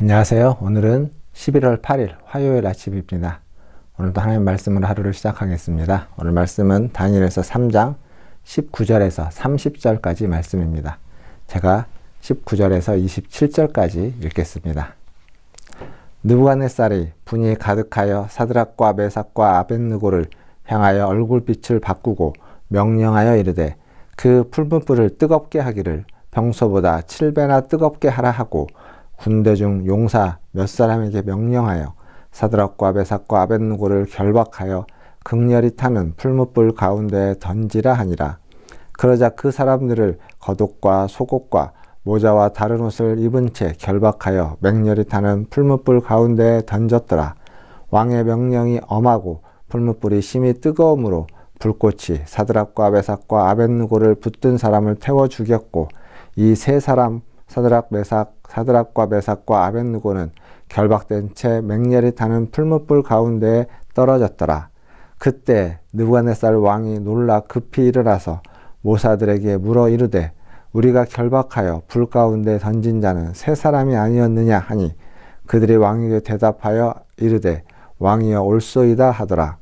안녕하세요. 오늘은 11월 8일 화요일 아침입니다. 오늘도 하나님 말씀으로 하루를 시작하겠습니다. 오늘 말씀은 다니엘서 3장 19절에서 30절까지 말씀입니다. 제가 19절에서 27절까지 읽겠습니다. 느부갓네살이 분이 가득하여 사드락과 메삭과 아벳느고를 향하여 얼굴빛을 바꾸고 명령하여 이르되 그 풀무불을 뜨겁게 하기를 평소보다 7배나 뜨겁게 하라 하고 군대 중 용사 몇 사람에게 명령하여 사드락과 메삭과 아벳느고를 결박하여 극렬히 타는 풀무불 가운데에 던지라 하니라. 그러자 그 사람들을 겉옷과 속옷과 모자와 다른 옷을 입은 채 결박하여 맹렬히 타는 풀무불 가운데에 던졌더라. 왕의 명령이 엄하고 풀무불이 심히 뜨거움으로 불꽃이 사드락과 메삭과 아벳느고를 붙든 사람을 태워 죽였고 이 세 사람 사드락과 메삭과 아벳느고는 결박된 채 맹렬히 타는 풀무불 가운데에 떨어졌더라. 그때 느부갓네살 왕이 놀라 급히 일어나서 모사들에게 물어 이르되 우리가 결박하여 불 가운데 던진 자는 세 사람이 아니었느냐 하니 그들이 왕에게 대답하여 이르되 왕이여 옳소이다 하더라.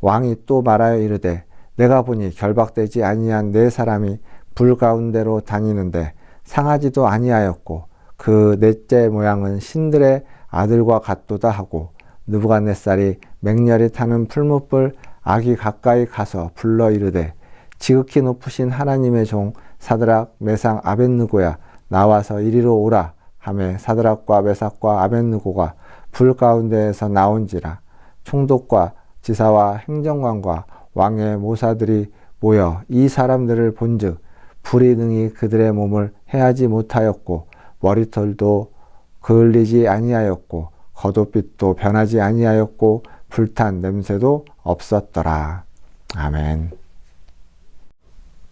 왕이 또 말하여 이르되 내가 보니 결박되지 아니한 네 사람이 불 가운데로 다니는데 상하지도 아니하였고 그 넷째 모양은 신들의 아들과 같도다 하고 느부갓네살이 맹렬히 타는 풀무불 악이 가까이 가서 불러 이르되 지극히 높으신 하나님의 종 사드락 메삭 아벳느고야 나와서 이리로 오라 하매 사드락과 메삭과 아벳느고가 불 가운데에서 나온지라. 총독과 지사와 행정관과 왕의 모사들이 모여 이 사람들을 본즉 불이 능히 그들의 몸을 해하지 못하였고 머리털도 그을리지 아니하였고 겉옷빛도 변하지 아니하였고 불탄 냄새도 없었더라. 아멘.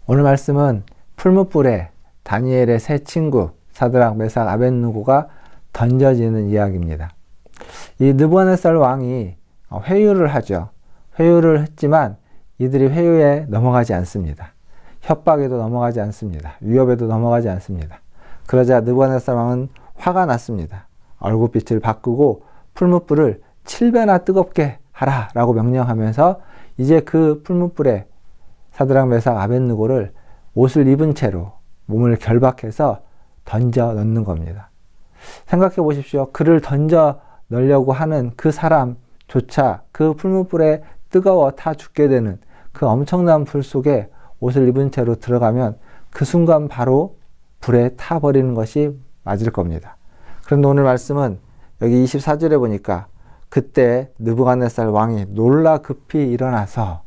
오늘 말씀은 풀무불에 다니엘의 세 친구 사드락 메삭 아벳느고가 던져지는 이야기입니다. 이 느부갓네살 왕이 회유를 하죠. 회유를 했지만 이들이 회유에 넘어가지 않습니다. 협박에도 넘어가지 않습니다. 위협에도 넘어가지 않습니다. 그러자 느부갓네살 왕은 화가 났습니다. 얼굴빛을 바꾸고 풀무불을 7배나 뜨겁게 하라 라고 명령하면서 이제 그 풀무불에 사드락 메삭 아벳느고를 옷을 입은 채로 몸을 결박해서 던져 넣는 겁니다. 생각해 보십시오. 그를 던져 넣으려고 하는 그 사람조차 그 풀무불에 뜨거워 타 죽게 되는 그 엄청난 불 속에 옷을 입은 채로 들어가면 그 순간 바로 불에 타버리는 것이 맞을 겁니다. 그런데 오늘 말씀은 여기 24절에 보니까 그때 느부갓네살 왕이 놀라 급히 일어나서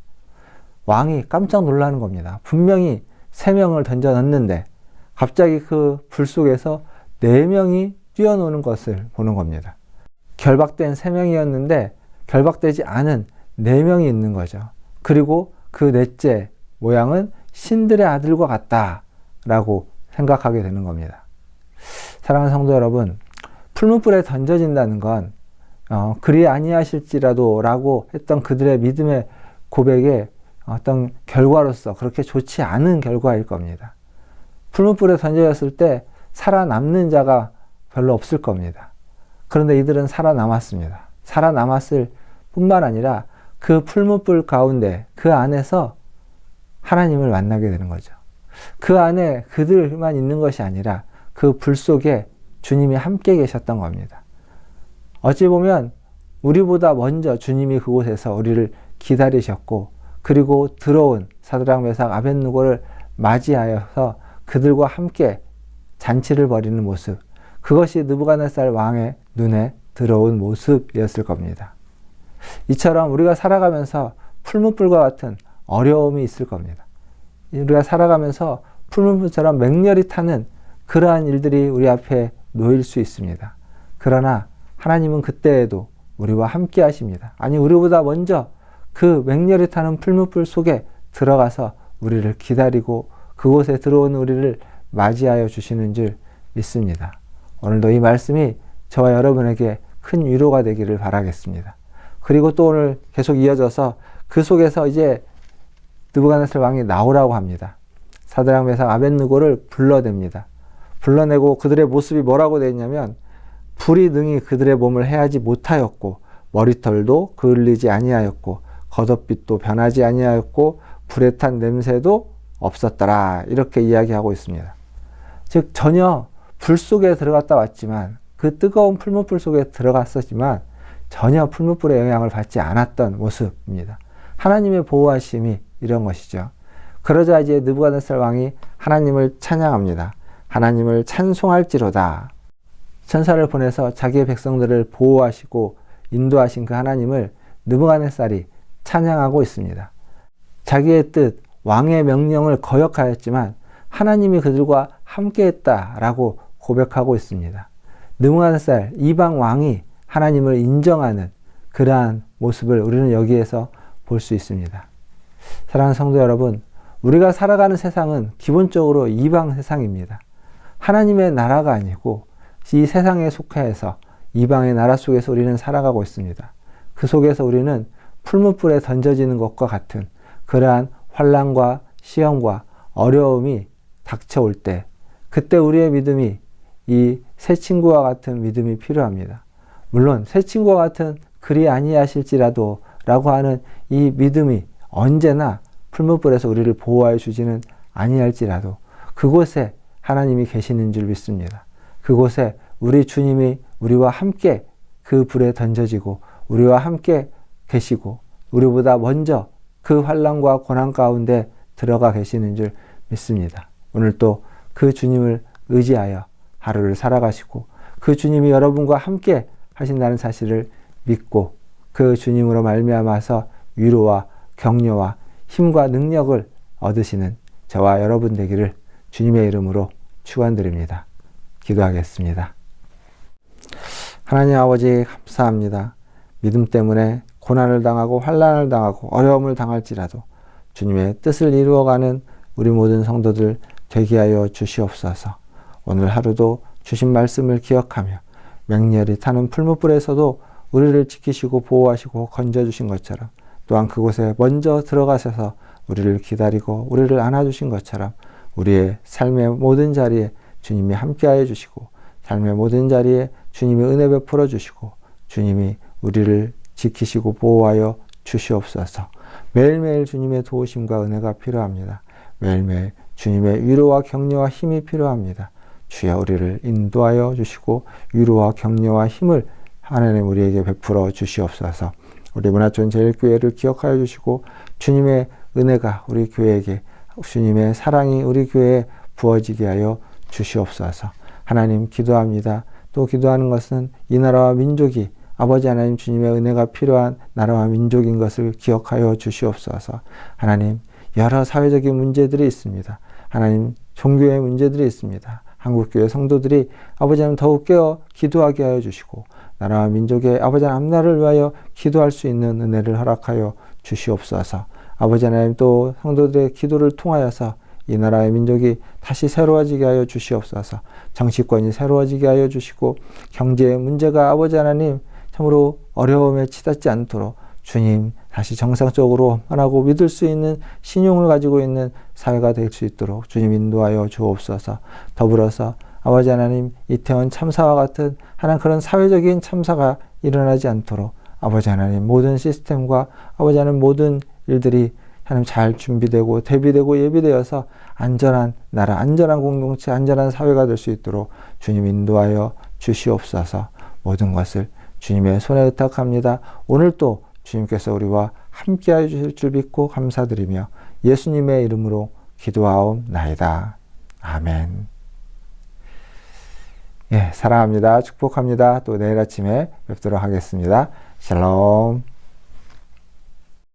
왕이 깜짝 놀라는 겁니다. 분명히 3명을 던져 넣는데 갑자기 그 불 속에서 4명이 뛰어노는 것을 보는 겁니다. 결박된 3명이었는데 결박되지 않은 4명이 있는 거죠. 그리고 그 넷째 모양은 신들의 아들과 같다라고 생각하게 되는 겁니다. 사랑하는 성도 여러분, 풀무불에 던져진다는 건 그리 아니하실지라도 라고 했던 그들의 믿음의 고백의 어떤 결과로서 그렇게 좋지 않은 결과일 겁니다. 풀무불에 던져졌을 때 살아남는 자가 별로 없을 겁니다. 그런데 이들은 살아남았습니다. 살아남았을 뿐만 아니라 그 풀무불 가운데 그 안에서 하나님을 만나게 되는 거죠. 그 안에 그들만 있는 것이 아니라 그 불 속에 주님이 함께 계셨던 겁니다. 어찌 보면 우리보다 먼저 주님이 그곳에서 우리를 기다리셨고 그리고 들어온 사드락 메삭 아벳느고를 맞이하여서 그들과 함께 잔치를 벌이는 모습, 그것이 느부갓네살 왕의 눈에 들어온 모습이었을 겁니다. 이처럼 우리가 살아가면서 풀무불과 같은 어려움이 있을 겁니다. 우리가 살아가면서 풀무불처럼 맹렬히 타는 그러한 일들이 우리 앞에 놓일 수 있습니다. 그러나 하나님은 그때에도 우리와 함께 하십니다. 아니, 우리보다 먼저 그 맹렬히 타는 풀무불 속에 들어가서 우리를 기다리고 그곳에 들어온 우리를 맞이하여 주시는 줄 믿습니다. 오늘도 이 말씀이 저와 여러분에게 큰 위로가 되기를 바라겠습니다. 그리고 또 오늘 계속 이어져서 그 속에서 이제 느부갓네살 왕이 나오라고 합니다. 사드락 메삭 아벳느고를 불러냅니다. 불러내고 그들의 모습이 뭐라고 되어 있냐면 불이 능히 그들의 몸을 해하지 못하였고 머리털도 그을리지 아니하였고 겉옷빛도 변하지 아니하였고 불에 탄 냄새도 없었더라. 이렇게 이야기하고 있습니다. 즉 전혀 불 속에 들어갔다 왔지만 그 뜨거운 풀무불 속에 들어갔었지만 전혀 풀무불의 영향을 받지 않았던 모습입니다. 하나님의 보호하심이 이런 것이죠. 그러자 이제 느부갓네살 왕이 하나님을 찬양합니다. 하나님을 찬송할지로다. 천사를 보내서 자기의 백성들을 보호하시고 인도하신 그 하나님을 느부갓네살이 찬양하고 있습니다. 자기의 뜻, 왕의 명령을 거역하였지만 하나님이 그들과 함께했다라고 고백하고 있습니다. 느부갓네살 이방 왕이 하나님을 인정하는 그러한 모습을 우리는 여기에서 볼 수 있습니다. 사랑하는 성도 여러분, 우리가 살아가는 세상은 기본적으로 이방 세상입니다. 하나님의 나라가 아니고 이 세상에 속해서 이방의 나라 속에서 우리는 살아가고 있습니다. 그 속에서 우리는 풀무불에 던져지는 것과 같은 그러한 환난과 시험과 어려움이 닥쳐올 때 그때 우리의 믿음이 이 새 친구와 같은 믿음이 필요합니다. 물론 새 친구와 같은 그리 아니하실지라도 라고 하는 이 믿음이 언제나 풀무불에서 우리를 보호하여 주지는 아니할지라도 그곳에 하나님이 계시는 줄 믿습니다. 그곳에 우리 주님이 우리와 함께 그 불에 던져지고 우리와 함께 계시고 우리보다 먼저 그 환난과 고난 가운데 들어가 계시는 줄 믿습니다. 오늘 또 그 주님을 의지하여 하루를 살아가시고 그 주님이 여러분과 함께 하신다는 사실을 믿고 그 주님으로 말미암아서 위로와 격려와 힘과 능력을 얻으시는 저와 여러분 되기를 주님의 이름으로 축원드립니다. 기도하겠습니다. 하나님 아버지 감사합니다. 믿음 때문에 고난을 당하고 환난을 당하고 어려움을 당할지라도 주님의 뜻을 이루어가는 우리 모든 성도들 되게 하여 주시옵소서. 오늘 하루도 주신 말씀을 기억하며 맹렬히 타는 풀무불에서도 우리를 지키시고 보호하시고 건져주신 것처럼 또한 그곳에 먼저 들어가셔서 우리를 기다리고 우리를 안아주신 것처럼 우리의 삶의 모든 자리에 주님이 함께하여 주시고 삶의 모든 자리에 주님이 은혜 베풀어 주시고 주님이 우리를 지키시고 보호하여 주시옵소서. 매일매일 주님의 도우심과 은혜가 필요합니다. 매일매일 주님의 위로와 격려와 힘이 필요합니다. 주여 우리를 인도하여 주시고 위로와 격려와 힘을 하나님 우리에게 베풀어 주시옵소서. 우리 문화촌 제일교회를 기억하여 주시고 주님의 은혜가 우리 교회에게 주님의 사랑이 우리 교회에 부어지게 하여 주시옵소서. 하나님 기도합니다. 또 기도하는 것은 이 나라와 민족이 아버지 하나님 주님의 은혜가 필요한 나라와 민족인 것을 기억하여 주시옵소서. 하나님 여러 사회적인 문제들이 있습니다. 하나님 종교의 문제들이 있습니다. 한국교회 성도들이 아버지 하나님 더욱 깨어 기도하게 하여 주시고 나라와 민족의 아버지 하나님 앞날을 위하여 기도할 수 있는 은혜를 허락하여 주시옵소서. 아버지 하나님 또 성도들의 기도를 통하여서 이 나라의 민족이 다시 새로워지게 하여 주시옵소서. 정치권이 새로워지게 하여 주시고 경제의 문제가 아버지 하나님 참으로 어려움에 치닫지 않도록 주님 다시 정상적으로 원하고 믿을 수 있는 신용을 가지고 있는 사회가 될 수 있도록 주님 인도하여 주옵소서. 더불어서 아버지 하나님 이태원 참사와 같은 하나님 그런 사회적인 참사가 일어나지 않도록 아버지 하나님 모든 시스템과 아버지 하나님 모든 일들이 하나님 잘 준비되고 대비되고 예비되어서 안전한 나라, 안전한 공동체, 안전한 사회가 될 수 있도록 주님 인도하여 주시옵소서. 모든 것을 주님의 손에 의탁합니다. 오늘 또 주님께서 우리와 함께하여 주실 줄 믿고 감사드리며 예수님의 이름으로 기도하옵나이다. 아멘. 예, 사랑합니다. 축복합니다. 또 내일 아침에 뵙도록 하겠습니다. 샬롬.